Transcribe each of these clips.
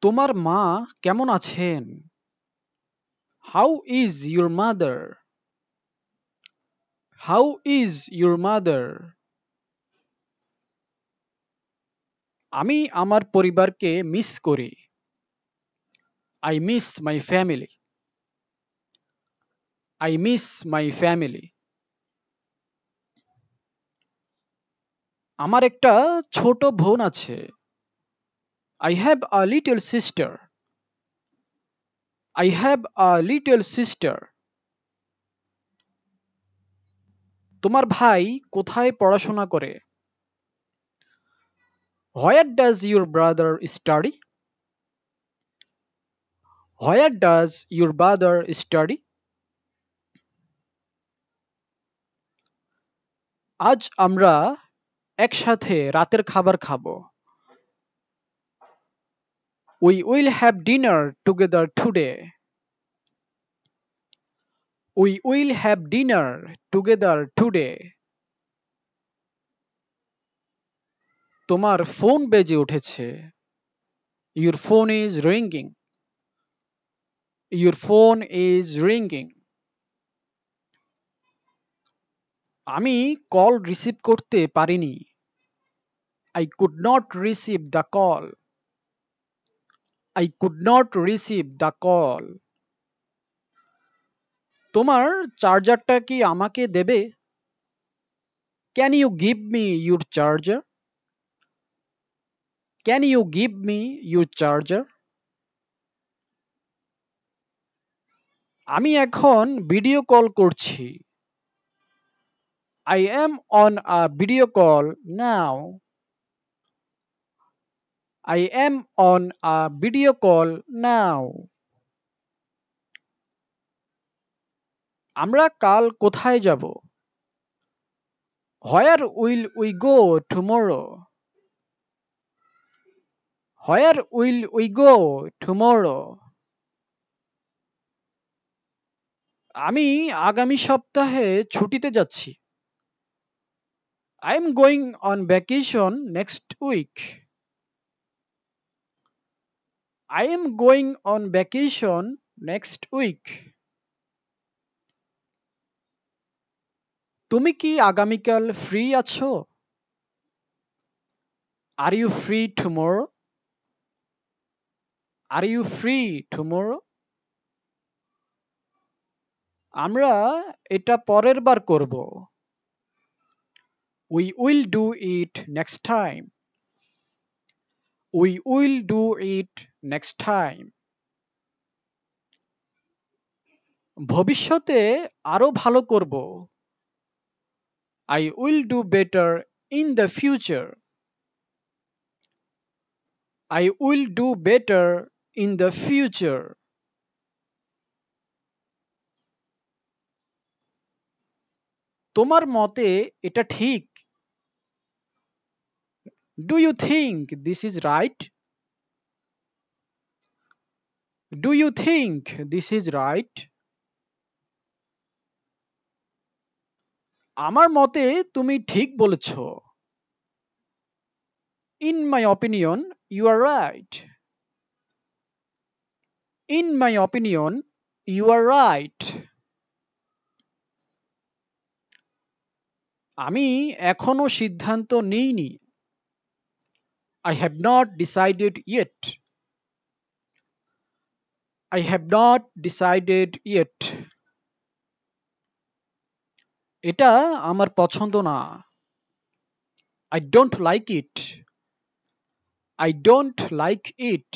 তোমার মা কেমন আছেন? How is your mother? How is your mother? আমি আমার পরিবারকে মিস করি। I miss my family. I miss my family. আমার একটা ছোট বোন আছে। I have a little sister. I have a little sister. তোমার ভাই কোথায় পড়াশোনা করে? Where does your brother study? Where does your brother study? আজ আমরা একসাথে রাতের খাবার খাবো। We will have dinner together today. We will have dinner together today. তোমার ফোন বেজে উঠেছে। Your phone is ringing. Your phone is ringing. আমি কল রিসিভ করতে পারিনি। I could not receive the call. I could not receive the call. তোমার চার্জারটা কি আমাকে দেবে? Can you give me your charger? Can you give me your charger? আমি এখন ভিডিও কল করছি। I am on a video call now. I am on a video call now. আমরা কাল কোথায় যাব? Where will we go tomorrow? Where will we go tomorrow? আমি আগামী সপ্তাহে ছুটিতে যাচ্ছি। I am going on vacation next week. I am going on vacation next week. তুমি কি আগামীকাল ফ্রি আছো? Are you free tomorrow? Are you free tomorrow? আমরা এটা পরের বার করব। We will do it next time. We will do it next time. ভবিষ্যতে আরো ভালো করব। I will do better in the future. I will do better in the future. তোমার মতে এটা ঠিক? Do you think this is right? Do you think this is right? আমার মতে তুমি ঠিক বলেছ। In my opinion, you are right. In my opinion, you are right. আমি এখনো সিদ্ধান্ত নিইনি। I have not decided yet. I have not decided yet. এটা আমার পছন্দ না। I don't like it. I don't like it.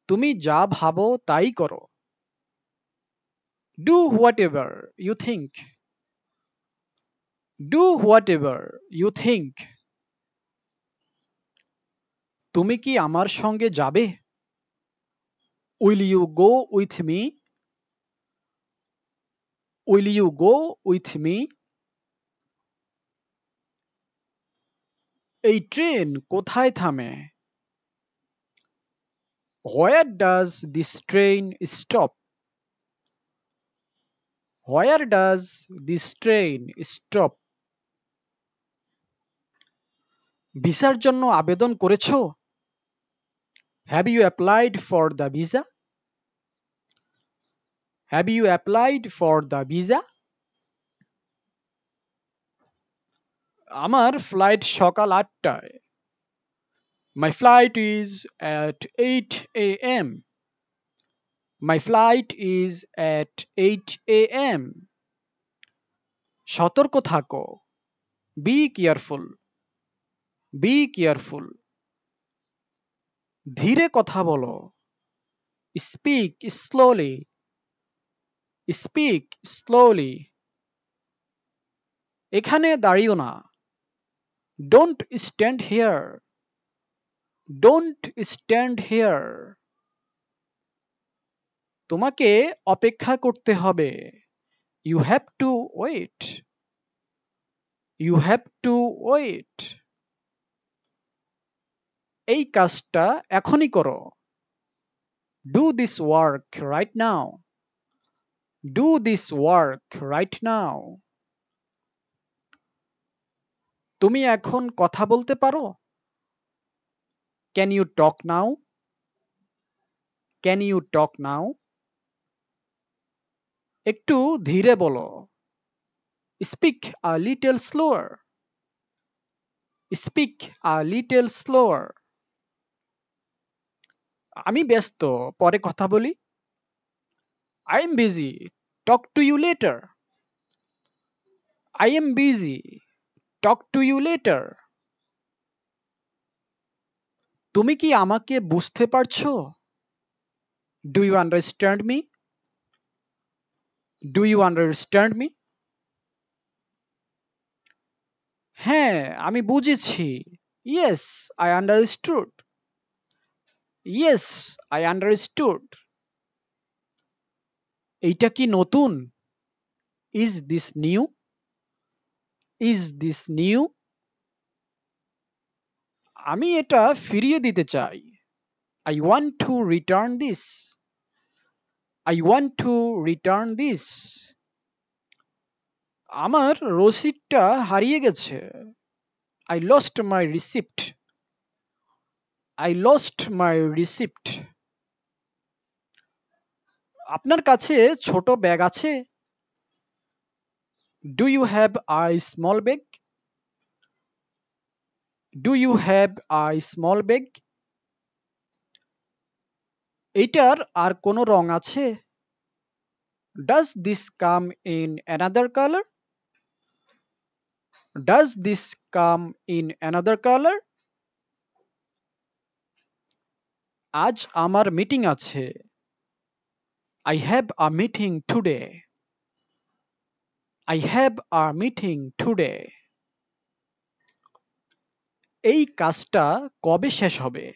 তুমি যা ভাবো তাই করো। Do whatever you think. Do whatever you think. তুমি কি আমার সঙ্গে যাবে? Will you go with me? Will you go with me? এই ট্রেন কোথায় থামে? Where does this train stop? Where does this train stop? ভিসার জন্য আবেদন করেছো? Have you applied for the visa? Have you applied for the visa? আমার flight সকাল 8টায়। My flight is at 8 a.m. My flight is at 8 a.m. সতর্ক থাকো। Be careful. Be careful. ধীরে কথা বলো। Speak slowly. Speak slowly. এখানে দাঁড়িও না। Don't stand here. Don't stand here. তোমাকে অপেক্ষা করতে হবে। You have to wait. You have to wait. এই কাজটা এখনই করো। Do this work right now. Do this work right now. তুমি এখন কথা বলতে পারো? Can you talk now? Can you talk now? একটু ধীরে বলো। Speak a little slower. Speak a little slower. আমি ব্যস্ত, পরে কথা বলি। I am busy. Talk to you later. I am busy. Talk to you later. তুমি কি আমাকে বুঝতে পারছো? Do you understand me? Do you understand me? হ্যাঁ, আমি বুঝেছি। Yes, I understood. Yes, I understood. এইটা কি নতুন? Is this new? Is this new? আমি এটা ফিরিয়ে দিতে চাই। I want to return this. I want to return this. আমার রসিদটা হারিয়ে গেছে। I lost my receipt. I lost my receipt. আপনার কাছে ছোট ব্যাগ আছে? Do you have a small bag? Do you have a small bag? এইটার আর কোনো রং আছে? Does this come in another color? Does this come in another color? আজ আমার meeting আছে। I have a meeting today. I have a meeting today. এই কাজটা কবে শেষ হবে?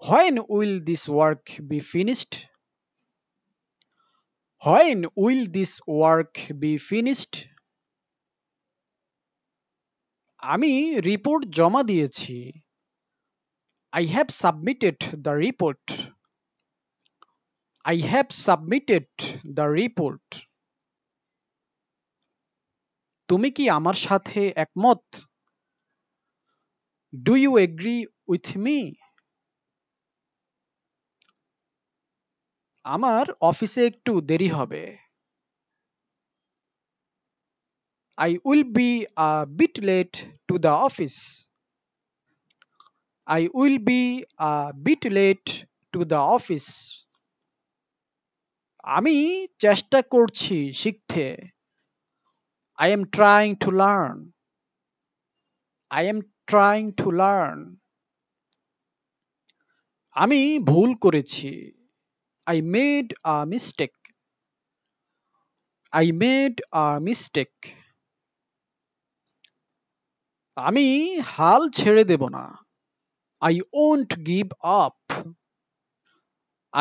When will this work be finished? When will this work be finished? আমি report জমা দিয়েছি। I have submitted the report. I have submitted the report. তুমি কি আমার সাথে একমত? Do you agree with me? আমার অফিসে একটু দেরি হবে। I will be a bit late to the office. I will be a bit late to the office. আমি চেষ্টা করছি শিখতে। I am trying to learn. I am trying to learn. আমি ভুল করেছি। I made a mistake. I made a mistake. আমি হাল ছেড়ে দেব না। I won't give up.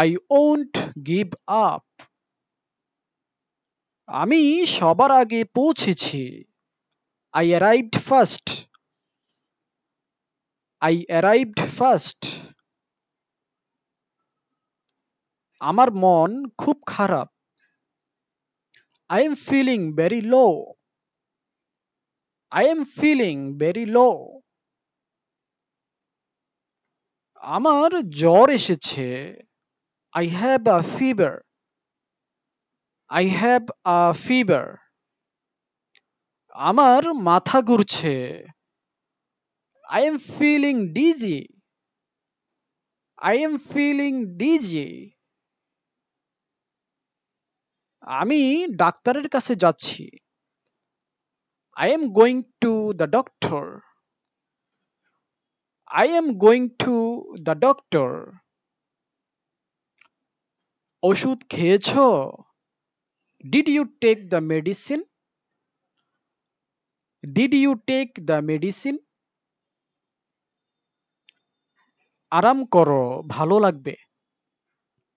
I won't give up. আমি সবার আগে পৌঁছেছি। I arrived first. I arrived first. আমার মন খুব খারাপ। I am feeling very low. I am feeling very low. আমার জ্বর এসেছে। I have a fever. I have a fever. আমার মাথা ঘুরছে। I am feeling dizzy. I am feeling dizzy. আমি ডাক্তারের কাছে যাচ্ছি। I am going to the doctor. I am going to the doctor. ওষুধ খেয়েছো? Did you take the medicine? Did you take the medicine? আরাম করো, ভালো লাগবে।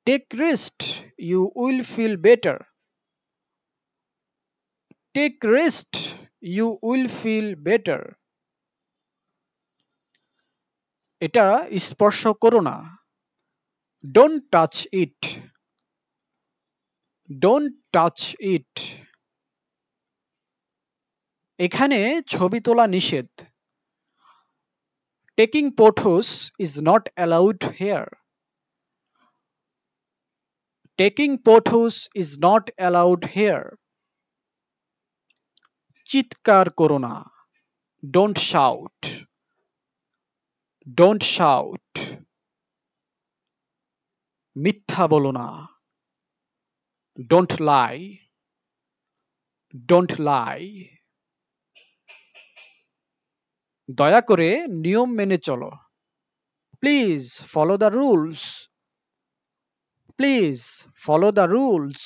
Take rest, you will feel better. Take rest, you will feel better. এটা স্পর্শ করো না। Don't touch it. Don't touch it. এখানে ছবি তোলা নিষেধ। Taking photos is not allowed here. Taking photos is not allowed here. চিৎকার করো না। Don't shout. Don't shout. মিথ্যা বলো না। Don't lie. Don't lie. দয়া করে নিয়ম মেনে চলো। Please follow the rules. Please follow the rules.